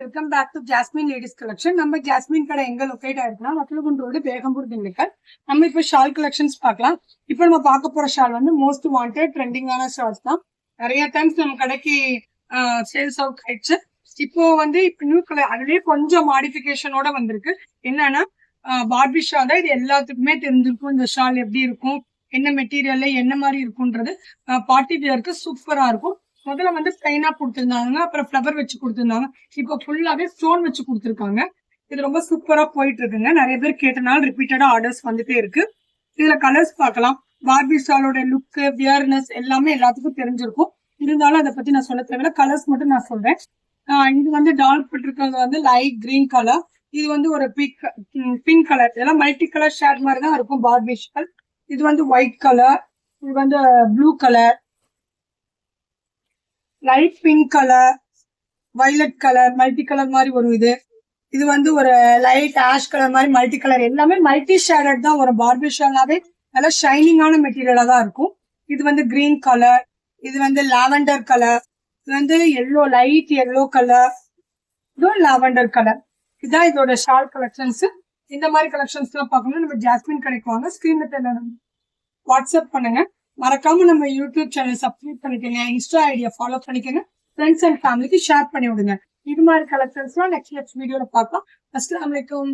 Welcome back to Jasmine ladies collection. நம்ம Jasmine கடை எங்க லொகேட் ஆயிருக்குன்னா வக்கலகுண்ட் ரோடு பேகம்பூர் திண்டுக்கல். நம்ம இப்ப ஷால் கலெக்ஷன்ஸ் பார்க்கலாம். இப்ப நம்ம பார்க்க போற ஷால் வந்து மோஸ்ட் வாண்டட் ட்ரெண்டிங்கான ஷால்ஸ் தான். நிறைய டைம்ஸ் நம்ம கடைக்கு சேல்ஸ் அவுட் ஆயிடுச்சு. இப்போ வந்து இப்ப நியூ கலர் அதுலயே கொஞ்சம் மாடிஃபிகேஷனோட வந்திருக்கு. என்னன்னா பார்பி ஷால் தான். இது எல்லாத்துக்குமே தெரிஞ்சிருக்கும் இந்த ஷால் எப்படி இருக்கும், என்ன மெட்டீரியல்ல என்ன மாதிரி இருக்கும்ன்றது. பார்ட்டி வியருக்கு சூப்பரா இருக்கும். முதல்ல வந்து பிளைனா கொடுத்துருந்தாங்க, அப்புறம் ஃபிளவர் வச்சு கொடுத்துருந்தாங்க. இப்போ ஃபுல்லாவே ஸ்டோன் வச்சு கொடுத்துருக்காங்க. இது ரொம்ப சூப்பரா போயிட்டு இருக்குங்க. நிறைய பேர் கேட்டனால ரிப்பீட்டடா ஆர்டர்ஸ் வந்துட்டே இருக்கு. இதுல கலர்ஸ் பார்க்கலாம். பார்பி ஷாலோட லுக், வியர்னஸ் எல்லாமே எல்லாத்துக்கும் தெரிஞ்சிருக்கும். இருந்தாலும் அதை பத்தி நான் சொல்ல தேவையில்ல. கலர்ஸ் மட்டும் நான் சொல்றேன். இது வந்து டார்க் போட்டிருக்கிறது வந்து லைட் கிரீன் கலர். இது வந்து ஒரு பிங்க் கலர். இதெல்லாம் மல்டி கலர் ஷேட் மாதிரி தான் இருக்கும் பார்பி ஷால். இது வந்து ஒயிட் கலர், இது வந்து blue colour, light pink colour, violet colour, multi colour மாதிரி வரும். இது வந்து ஒரு லைட் ஆஷ் கலர் மாதிரி மல்டி கலர். எல்லாமே மல்டி ஷேடட் தான் வரும். பார்பி ஷால்னாவே நல்லா ஷைனிங்கான மெட்டீரியலா தான் இருக்கும். இது வந்து கிரீன் கலர், இது வந்து லாவெண்டர் கலர், இது வந்து எல்லோ, லைட் எல்லோ கலர், இதுவும் லாவெண்டர் கலர். இதுதான் இதோட ஷால் கலெக்ஷன்ஸ். இந்த மாதிரி கலெக்ஷன்ஸ் எல்லாம் பார்க்கணும் நம்ம ஜாஸ்மின் கடைக்கு வாங்க. ஸ்கிரீன்ல வாட்ஸ்அப் பண்ணுங்க. மறக்காம நம்ம யூடியூப் சேனல் சப்ஸ்கிரைப் பண்ணிக்கோங்க, இன்ஸ்டா ஐடியா ஃபாலோ பண்ணிக்கோங்க, ஃப்ரெண்ட்ஸ் அண்ட் ஃபேமிலிக்கு ஷேர் பண்ணி விடுங்க. இது மாதிரி கலெக்ஷன்ஸ்லாம் நெக்ஸ்ட் வீடியோல பார்க்கலாம். அஸ்ஸலாமு அலைக்கும்.